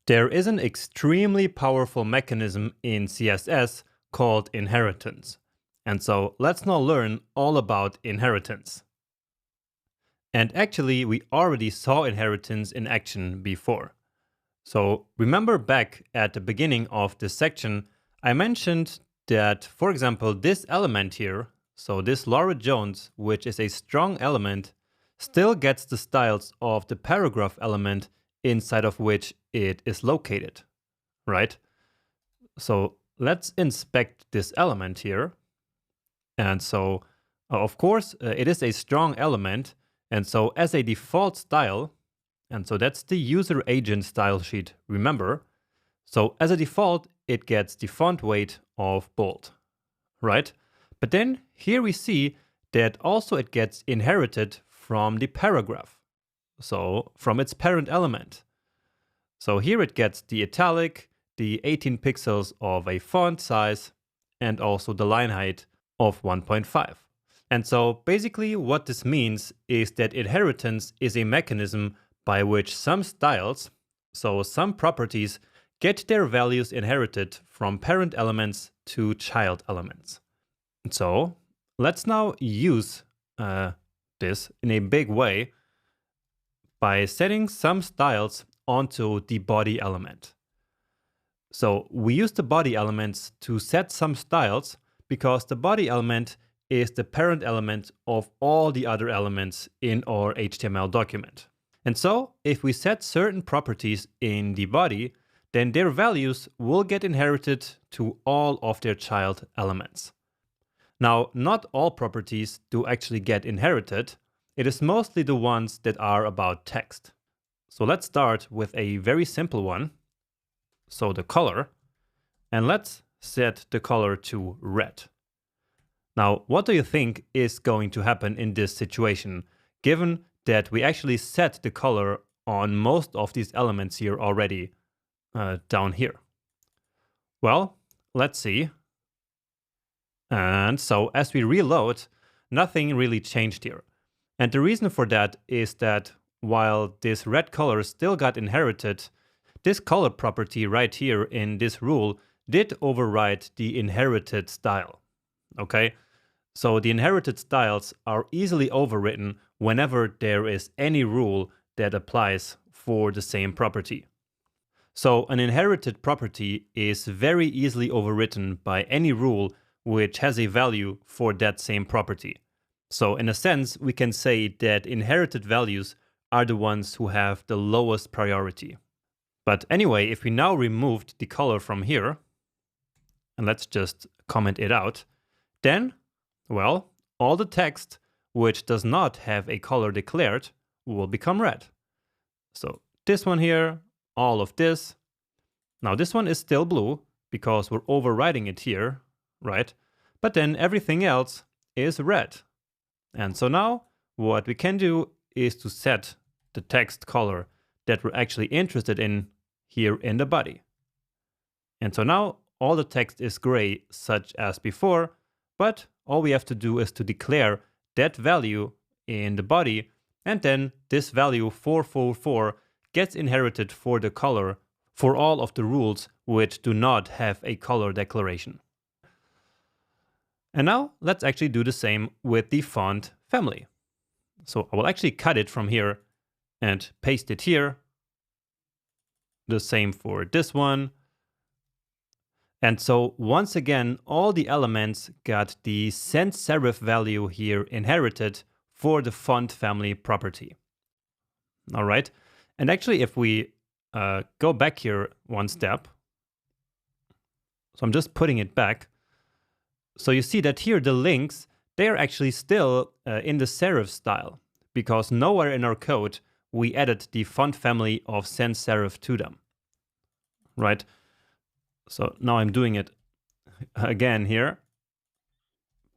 There is an extremely powerful mechanism in CSS called inheritance. And so let's now learn all about inheritance. And actually, we already saw inheritance in action before. So remember back at the beginning of this section, I mentioned that, for example, this element here, so this Laura Jones, which is a strong element, still gets the styles of the paragraph element inside of which it is located, right? So let's inspect this element here. And so, of course, it is a strong element. And so as a default style, and so that's the user agent style sheet, remember? So as a default, it gets the font weight of bold, right? But then here we see that also it gets inherited from the paragraph, so from its parent element. So here it gets the italic, the 18 pixels of a font size, and also the line height of 1.5. And so basically what this means is that inheritance is a mechanism by which some styles, so some properties, get their values inherited from parent elements to child elements. So let's now use this in a big way by setting some styles onto the body element. So we use the body elements to set some styles because the body element is the parent element of all the other elements in our HTML document. And so if we set certain properties in the body, then their values will get inherited to all of their child elements. Now, not all properties do actually get inherited. It is mostly the ones that are about text. So let's start with a very simple one. So the color, and let's set the color to red. Now, what do you think is going to happen in this situation, given that we actually set the color on most of these elements here already down here? Well, let's see. And so as we reload, nothing really changed here. And the reason for that is that while this red color still got inherited, this color property right here in this rule did override the inherited style. Okay? So the inherited styles are easily overwritten whenever there is any rule that applies for the same property. So an inherited property is very easily overwritten by any rule which has a value for that same property. So in a sense, we can say that inherited values are the ones who have the lowest priority. But anyway, if we now removed the color from here, and let's just comment it out, then, well, all the text which does not have a color declared will become red. So this one here, all of this. Now this one is still blue because we're overriding it here, right? But then everything else is red. And so now what we can do is to set the text color that we're actually interested in here in the body. And so now all the text is gray such as before, but all we have to do is to declare that value in the body, and then this value 444 gets inherited for the color for all of the rules which do not have a color declaration. And now let's actually do the same with the font family. So I will actually cut it from here and paste it here. The same for this one. And so once again, all the elements got the sans serif value here inherited for the font family property. All right. And actually, if we go back here one step, so I'm just putting it back. So you see that here the links, they're actually still in the serif style because nowhere in our code we added the font family of sans serif to them, right? So now I'm doing it again here,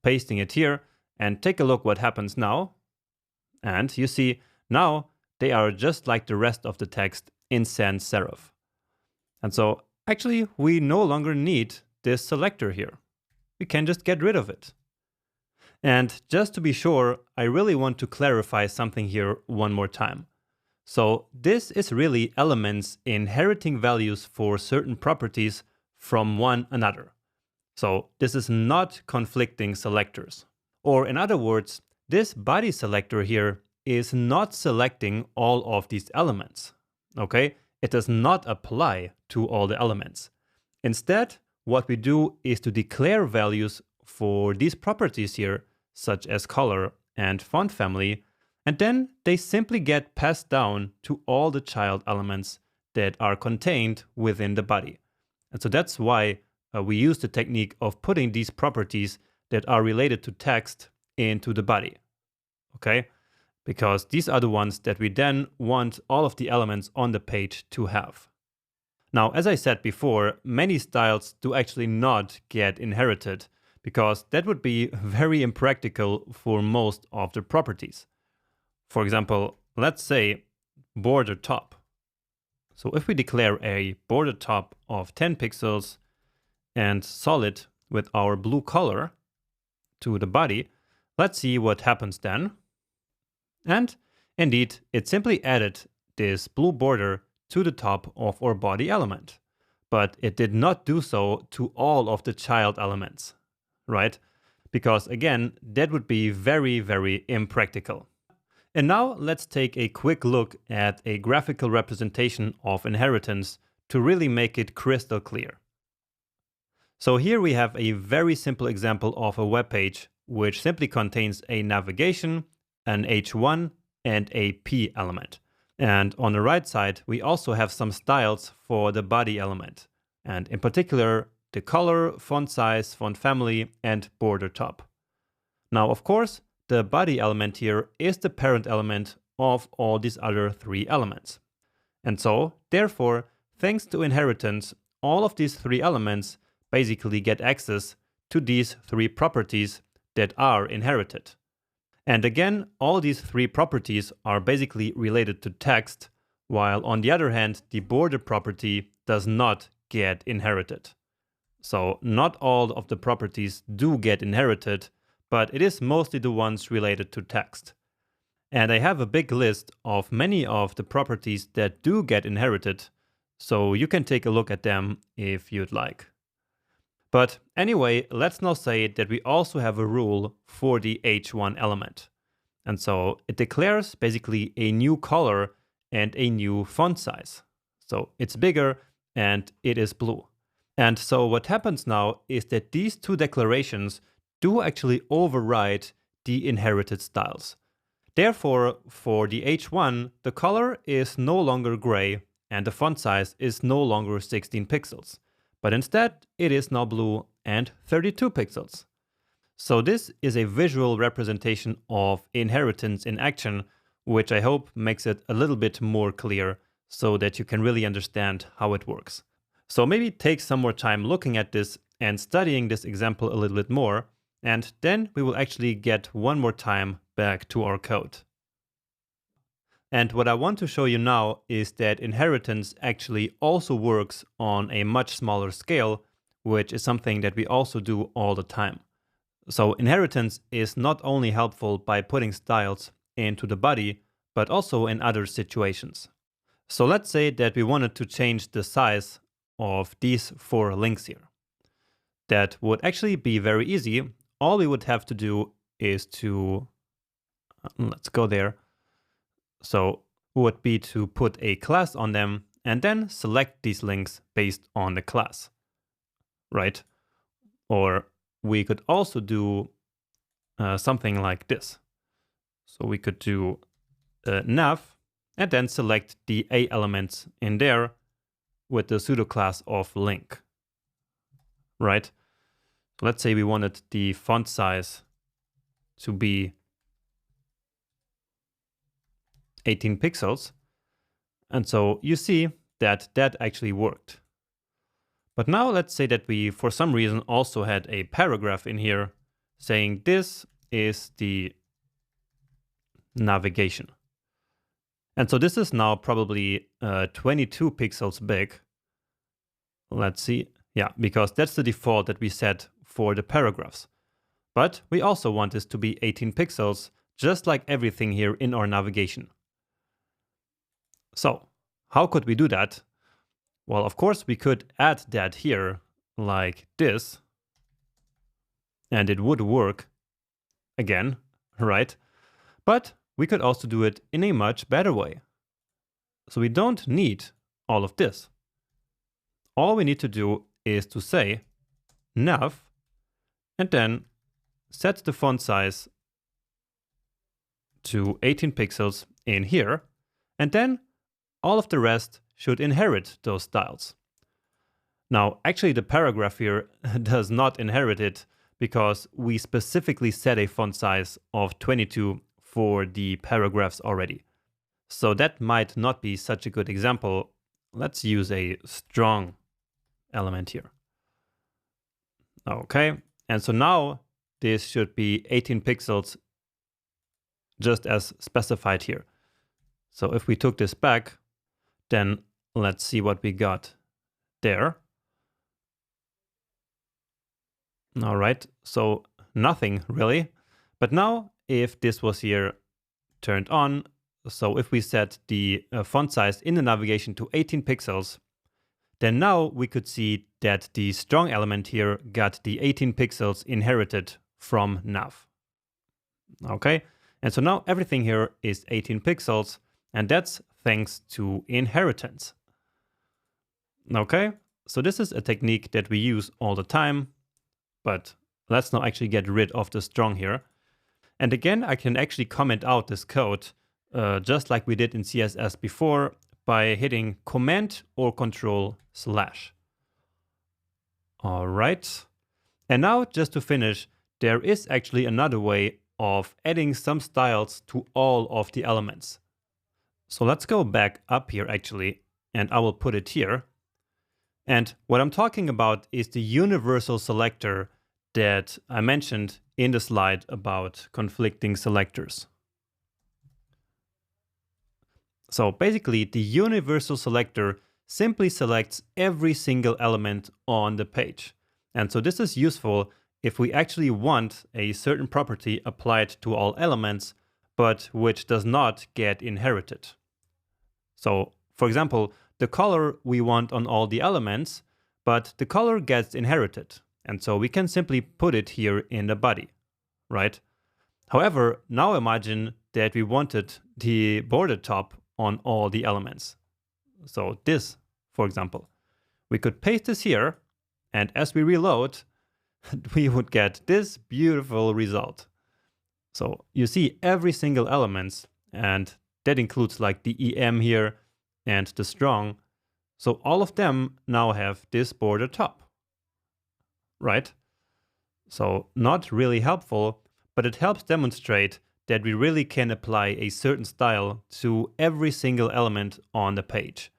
pasting it here, and take a look what happens now. And you see now they are just like the rest of the text in sans serif. And so actually we no longer need this selector here. We can just get rid of it. And just to be sure, I really want to clarify something here one more time. So this is really elements inheriting values for certain properties from one another. So this is not conflicting selectors. Or in other words, this body selector here is not selecting all of these elements. Okay? It does not apply to all the elements. Instead, what we do is to declare values for these properties here, such as color and font family, and then they simply get passed down to all the child elements that are contained within the body. And so that's why we use the technique of putting these properties that are related to text into the body. Okay? Because these are the ones that we then want all of the elements on the page to have. Now, as I said before, many styles do actually not get inherited because that would be very impractical for most of the properties. For example, let's say border top. So if we declare a border top of 10 pixels and solid with our blue color to the body, let's see what happens then. And indeed, it simply added this blue border to the top of our body element. But it did not do so to all of the child elements, right? Because again, that would be very, very impractical. And now let's take a quick look at a graphical representation of inheritance to really make it crystal clear. So here we have a very simple example of a web page which simply contains a navigation, an H1, and a P element. And on the right side, we also have some styles for the body element. And in particular, the color, font size, font family, and border top. Now, of course, the body element here is the parent element of all these other three elements. And so, therefore, thanks to inheritance, all of these three elements basically get access to these three properties that are inherited. And again, all these three properties are basically related to text, while on the other hand, the border property does not get inherited. So not all of the properties do get inherited, but it is mostly the ones related to text. And I have a big list of many of the properties that do get inherited, so you can take a look at them if you'd like. But anyway, let's now say that we also have a rule for the H1 element. And so it declares basically a new color and a new font size. So it's bigger and it is blue. And so what happens now is that these two declarations do actually override the inherited styles. Therefore, for the H1, the color is no longer gray and the font size is no longer 16 pixels. But instead, it is now blue and 32 pixels. So this is a visual representation of inheritance in action, which I hope makes it a little bit more clear so that you can really understand how it works. So maybe take some more time looking at this and studying this example a little bit more, and then we will actually get one more time back to our code. And what I want to show you now is that inheritance actually also works on a much smaller scale, which is something that we also do all the time. So inheritance is not only helpful by putting styles into the body, but also in other situations. So let's say that we wanted to change the size of these 4 links here. That would actually be very easy. All we would have to do is to, let's go there. So would be to put a class on them and then select these links based on the class, right? Or we could also do something like this. So we could do nav and then select the A elements in there with the pseudo class of link, right? Let's say we wanted the font size to be 18 pixels. And so you see that that actually worked. But now let's say that we, for some reason, also had a paragraph in here saying this is the navigation. And so this is now probably 22 pixels big. Let's see. Yeah, because that's the default that we set for the paragraphs. But we also want this to be 18 pixels, just like everything here in our navigation. So how could we do that? Well, of course, we could add that here like this, and it would work again, right? But we could also do it in a much better way. So we don't need all of this. All we need to do is to say nav and then set the font size to 18 pixels in here, and then all of the rest should inherit those styles. Now, actually the paragraph here does not inherit it because we specifically set a font size of 22 for the paragraphs already. So that might not be such a good example. Let's use a strong element here. Okay, and so now this should be 18 pixels just as specified here. So if we took this back, then let's see what we got there. All right, so nothing really. But now if this was here turned on, so if we set the font size in the navigation to 18 pixels, then now we could see that the strong element here got the 18 pixels inherited from nav. Okay, and so now everything here is 18 pixels, and that's thanks to inheritance. Okay, so this is a technique that we use all the time, but let's now actually get rid of the strong here. And again, I can actually comment out this code just like we did in CSS before by hitting Command or Control/. All right. And now just to finish, there is actually another way of adding some styles to all of the elements. So let's go back up here actually, and I will put it here. And what I'm talking about is the Universal Selector that I mentioned in the slide about conflicting selectors. So basically, the Universal Selector simply selects every single element on the page. And so this is useful if we actually want a certain property applied to all elements, but which does not get inherited. So for example, the color we want on all the elements, but the color gets inherited. And so we can simply put it here in the body, right? However, now imagine that we wanted the border top on all the elements. So this, for example, we could paste this here, and as we reload, we would get this beautiful result. So you see every single element, and that includes like the EM here and the strong. So all of them now have this border top, right? So not really helpful, but it helps demonstrate that we really can apply a certain style to every single element on the page.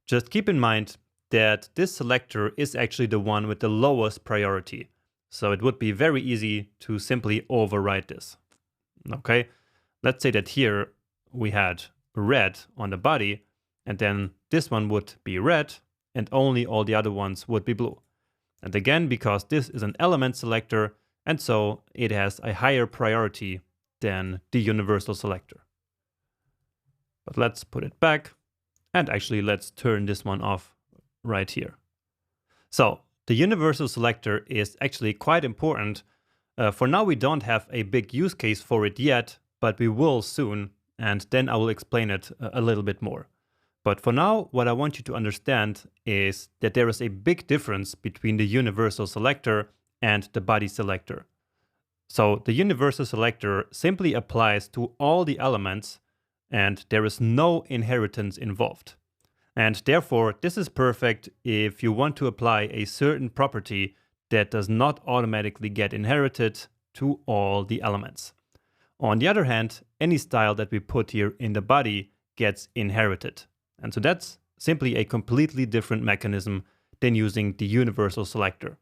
Just keep in mind that this selector is actually the one with the lowest priority. So it would be very easy to simply override this. Okay, let's say that here we had red on the body, and then this one would be red, and only all the other ones would be blue. And again, because this is an element selector, and so it has a higher priority than the Universal Selector. But let's put it back, and actually let's turn this one off right here. So the Universal Selector is actually quite important. For now we don't have a big use case for it yet, but we will soon, and then I will explain it a little bit more. But for now, what I want you to understand is that there is a big difference between the Universal Selector and the body selector. So the Universal Selector simply applies to all the elements, and there is no inheritance involved. And therefore, this is perfect if you want to apply a certain property that does not automatically get inherited to all the elements. On the other hand, any style that we put here in the body gets inherited. And so that's simply a completely different mechanism than using the Universal Selector.